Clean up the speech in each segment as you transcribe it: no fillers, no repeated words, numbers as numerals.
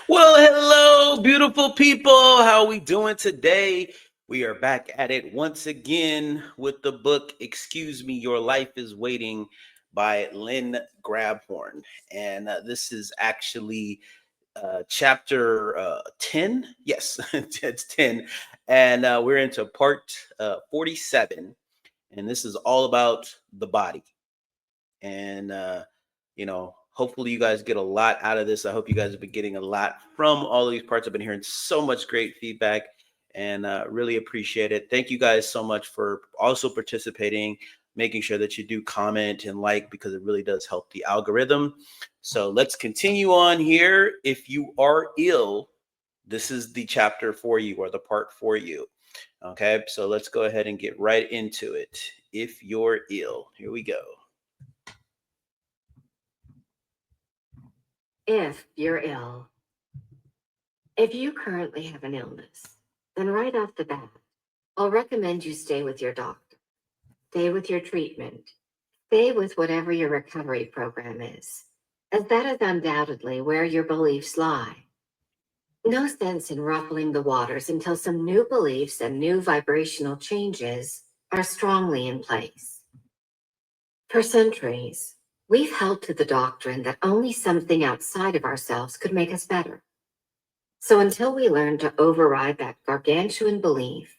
Well, hello, beautiful people. How are we doing today? We are back at it once again with the book Excuse Me, Your Life is Waiting by Lynn Grabhorn. And this is actually chapter 10. Yes, it's 10. And we're into part 47. And this is all about the body. And hopefully you guys get a lot out of this. I hope you guys have been getting a lot from all of these parts. I've been hearing so much great feedback, and really appreciate it. Thank you guys so much for also participating, making sure that you do comment and like, because it really does help the algorithm. So let's continue on here. If you are ill, this is the chapter for you, or the part for you. Okay, so let's go ahead and get right into it. If you're ill, here we go. If you're ill, if you currently have an illness, then right off the bat, I'll recommend you stay with your doctor, stay with your treatment, stay with whatever your recovery program is, as that is undoubtedly where your beliefs lie. No sense in ruffling the waters until some new beliefs and new vibrational changes are strongly in place. For centuries, we've held to the doctrine that only something outside of ourselves could make us better. So until we learn to override that gargantuan belief,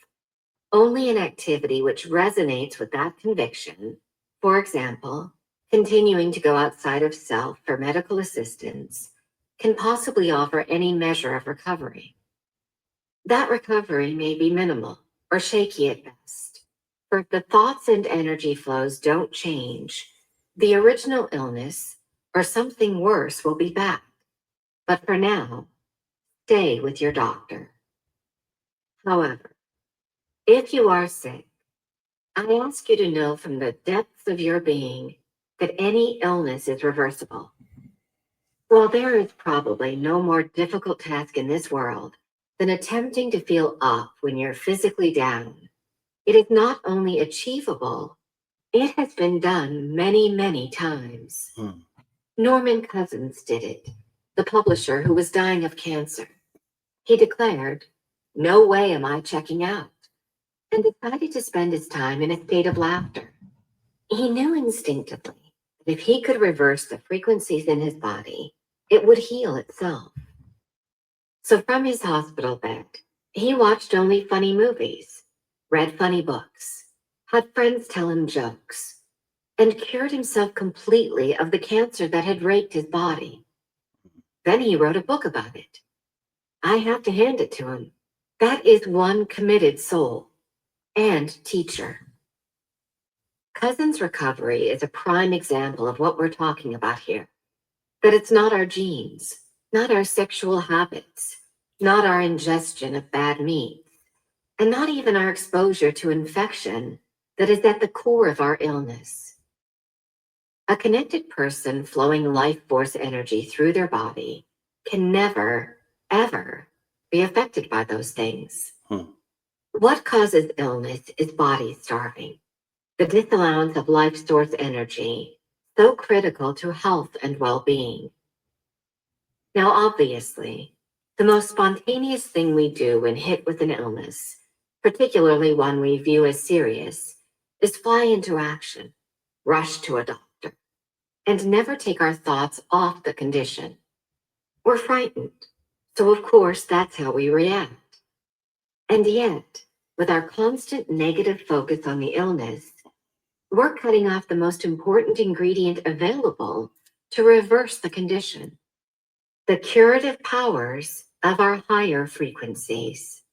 only an activity which resonates with that conviction, for example, continuing to go outside of self for medical assistance, can possibly offer any measure of recovery. That recovery may be minimal or shaky at best, for if the thoughts and energy flows don't change, the original illness or something worse will be back. But for now, stay with your doctor. However, if you are sick, I ask you to know from the depths of your being that any illness is reversible. While there is probably no more difficult task in this world than attempting to feel up when you're physically down, it is not only achievable, it has been done many, many times. Hmm. Norman Cousins did it, the publisher who was dying of cancer. He declared, "No way am I checking out," and decided to spend his time in a state of laughter. He knew instinctively that if he could reverse the frequencies in his body, it would heal itself. So from his hospital bed, he watched only funny movies, read funny books, had friends tell him jokes, and cured himself completely of the cancer that had raped his body. Then he wrote a book about it. I have to hand it to him. That is one committed soul and teacher. Cousins' recovery is a prime example of what we're talking about here. That it's not our genes, not our sexual habits, not our ingestion of bad meats, and not even our exposure to infection that is at the core of our illness. A connected person flowing life force energy through their body can never, ever be affected by those things. Hmm. What causes illness is body starving, the disallowance of life source energy, so critical to health and well-being. Now, obviously, the most spontaneous thing we do when hit with an illness, particularly one we view as serious, is fly into action, rush to a doctor, and never take our thoughts off the condition. We're frightened, so of course that's how we react. And yet, with our constant negative focus on the illness, we're cutting off the most important ingredient available to reverse the condition, the curative powers of our higher frequencies.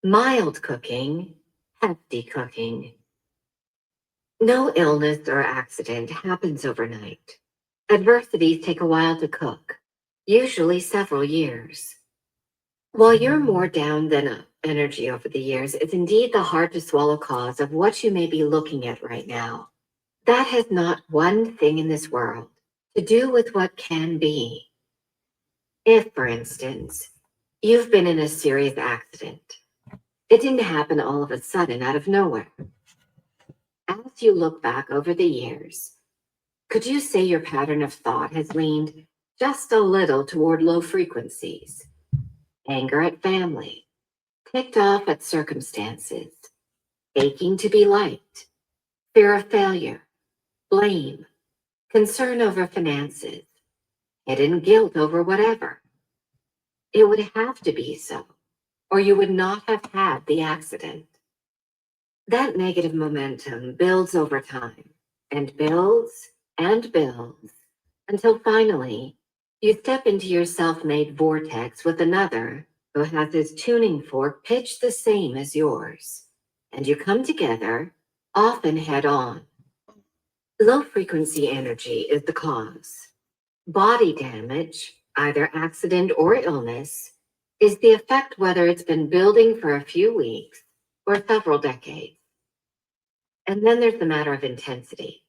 Mild cooking, hefty cooking. No illness or accident happens overnight. Adversities take a while to cook, usually several years. While you're more down than up energy over the years is indeed the hard to swallow cause of what you may be looking at right now. That has not one thing in this world to do with what can be. If, for instance, you've been in a serious accident, it didn't happen all of a sudden out of nowhere. As you look back over the years, could you say your pattern of thought has leaned just a little toward low frequencies, anger at family, ticked off at circumstances, aching to be liked, fear of failure, blame, concern over finances, hidden guilt over whatever. It would have to be so, or you would not have had the accident. That negative momentum builds over time and builds and builds until finally you step into your self-made vortex with another who has his tuning fork pitched the same as yours, and you come together, often head on. Low frequency energy is the cause. Body damage, either accident or illness, is the effect whether it's been building for a few weeks or several decades. And then there's the matter of intensity.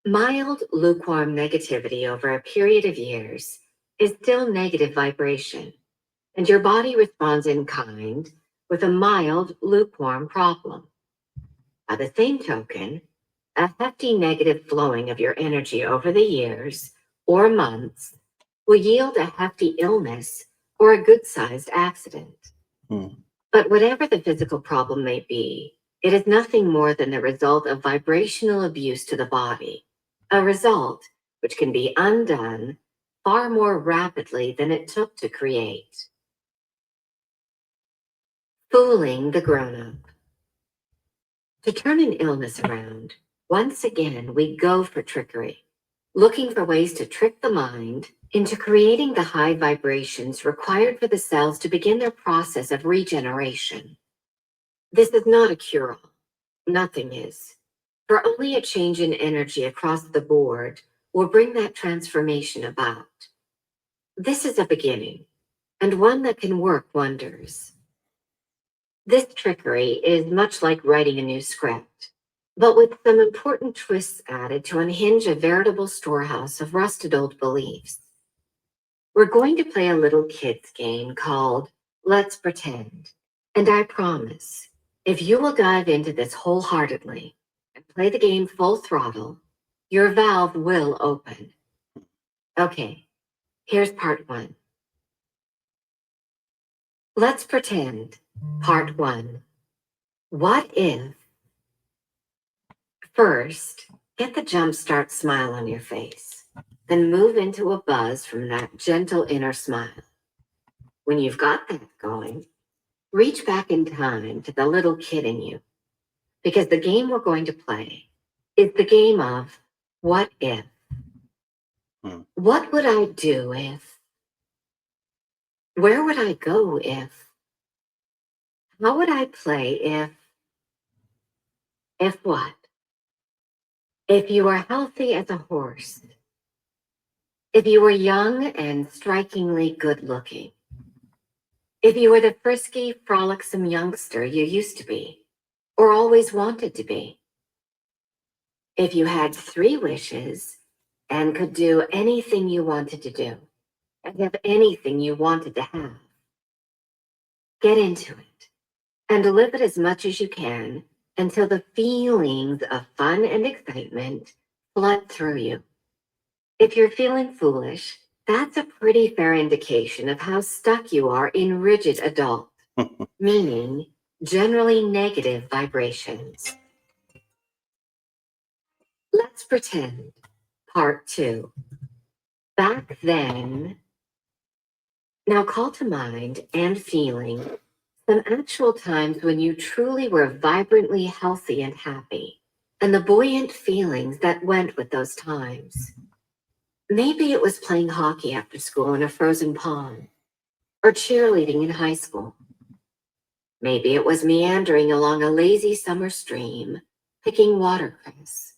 Mild, lukewarm negativity over a period of years is still negative vibration, and your body responds in kind with a mild, lukewarm problem. By the same token, a hefty negative flowing of your energy over the years or months will yield a hefty illness or a good-sized accident. But whatever the physical problem may be, it is nothing more than the result of vibrational abuse to the body, a result which can be undone far more rapidly than it took to create. Fooling the grown-up. To turn an illness around, once again we go for trickery, looking for ways to trick the mind into creating the high vibrations required for the cells to begin their process of regeneration. This is not a cure-all. Nothing is. For only a change in energy across the board will bring that transformation about. This is a beginning, and one that can work wonders. This trickery is much like writing a new script, but with some important twists added to unhinge a veritable storehouse of rusted old beliefs. We're going to play a little kids game called Let's Pretend, and I promise, if you will dive into this wholeheartedly and play the game full throttle, your valve will open. Okay, here's part one. Let's pretend, part one. What if? First, get the jumpstart smile on your face, then move into a buzz from that gentle inner smile. When you've got that going, reach back in time to the little kid in you, because the game we're going to play is the game of what if. What would I do if? Where would I go if? How would I play if? If what? If you were healthy as a horse. If you were young and strikingly good looking. If you were the frisky, frolicsome youngster you used to be, or always wanted to be. If you had 3 wishes and could do anything you wanted to do, and have anything you wanted to have. Get into it, and live it as much as you can until the feelings of fun and excitement flood through you. If you're feeling foolish, that's a pretty fair indication of how stuck you are in rigid adult, meaning generally negative vibrations. Let's pretend, part 2. Back then, now call to mind and feeling some actual times when you truly were vibrantly healthy and happy, and the buoyant feelings that went with those times. Maybe it was playing hockey after school in a frozen pond, or cheerleading in high school. Maybe it was meandering along a lazy summer stream, picking watercress,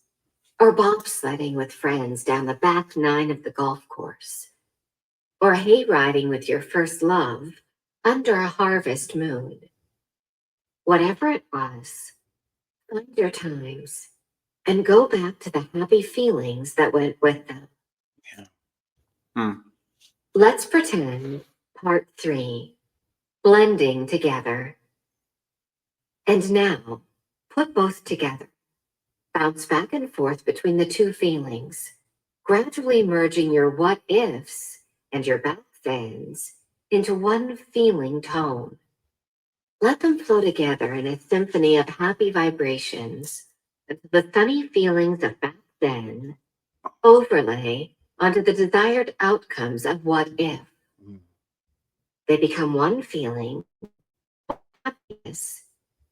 or bobsledding with friends down the back 9 of the golf course, or hay-riding with your first love under a harvest moon. Whatever it was, find your times and go back to the happy feelings that went with them. Let's pretend, part 3, blending together. And now, put both together. Bounce back and forth between the 2 feelings. gradually merging your what ifs and your back thens into one feeling tone. Let them flow together in a symphony of happy vibrations as the sunny feelings of back then overlay onto the desired outcomes of what if. Mm. They become one feeling, happiness,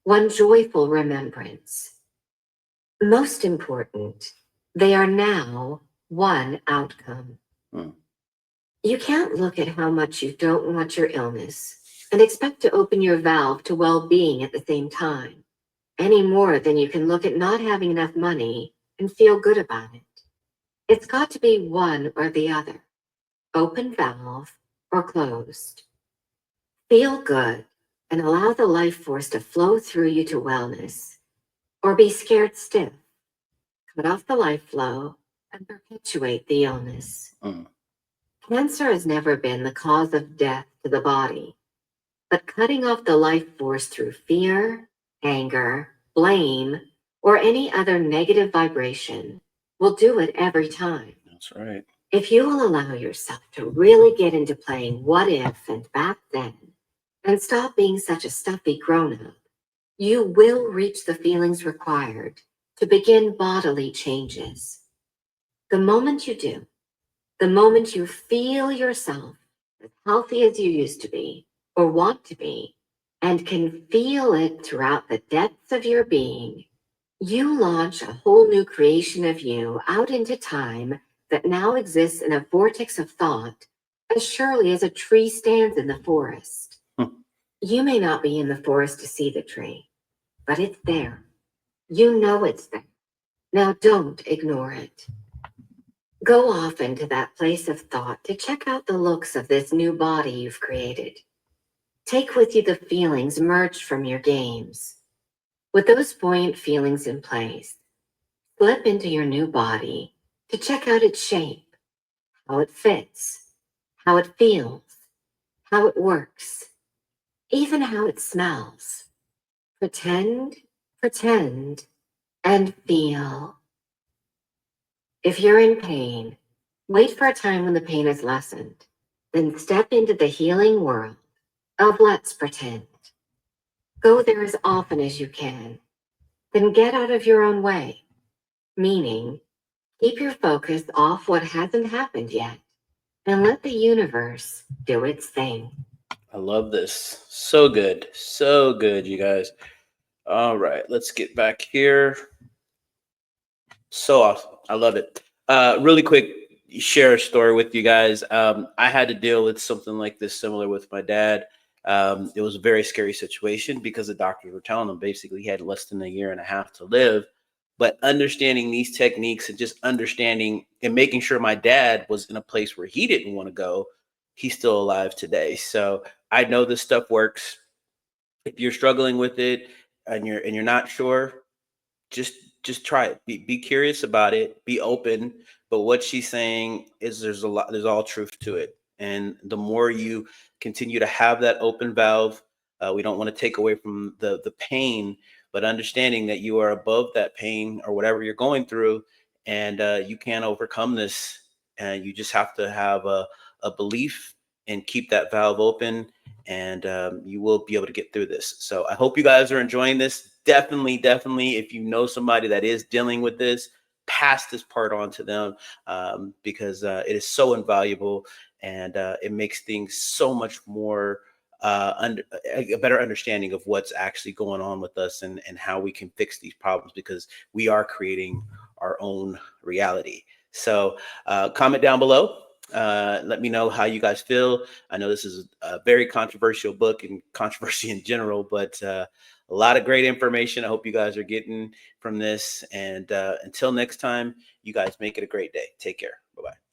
one joyful remembrance. Most important, they are now one outcome. Mm. You can't look at how much you don't want your illness and expect to open your valve to well being at the same time, any more than you can look at not having enough money and feel good about it. It's got to be one or the other, open valve or closed. Feel good and allow the life force to flow through you to wellness, or be scared stiff, cut off the life flow, and perpetuate the illness. Mm. Cancer has never been the cause of death to the body, but cutting off the life force through fear, anger, blame, or any other negative vibration will do it every time. That's right. If you will allow yourself to really get into playing what if and back then, and stop being such a stuffy grown up, you will reach the feelings required to begin bodily changes. The moment you do, the moment you feel yourself as healthy as you used to be or want to be, and can feel it throughout the depths of your being, you launch a whole new creation of you out into time that now exists in a vortex of thought as surely as a tree stands in the forest. Mm. You may not be in the forest to see the tree, but it's there. You know it's there. Now don't ignore it. Go off into that place of thought to check out the looks of this new body you've created. Take with you the feelings merged from your games. With those buoyant feelings in place, slip into your new body to check out its shape, how it fits, how it feels, how it works, even how it smells. Pretend, and feel. If you're in pain, wait for a time when the pain is lessened. Then step into the healing world of let's pretend. Go there as often as you can. Then get out of your own way, meaning keep your focus off what hasn't happened yet and let the universe do its thing. I love this. So good. So good, you guys. All right, let's get back here. So awesome. I love it. Really quick, share a story with you guys. I had to deal with something like this similar with my dad. It was a very scary situation because the doctors were telling him basically he had less than a year and a half to live. But understanding these techniques and just understanding and making sure my dad was in a place where he didn't want to go, he's still alive today. So I know this stuff works. If you're struggling with it and you're not sure, just just try it. Be curious about it. Be open. But what she's saying is there's all truth to it. And the more you continue to have that open valve, we don't want to take away from the pain, but understanding that you are above that pain or whatever you're going through, and you can overcome this. And you just have to have a belief and keep that valve open, and you will be able to get through this. So I hope you guys are enjoying this. Definitely, if you know somebody that is dealing with this, pass this part on to them, because it is so invaluable, and it makes things so much more a better understanding of what's actually going on with us, and how we can fix these problems, because we are creating our own reality. So comment down below. Let me know how you guys feel. I know this is a very controversial book and controversy in general, but a lot of great information I hope you guys are getting from this. And until next time, you guys make it a great day. Take care. Bye bye.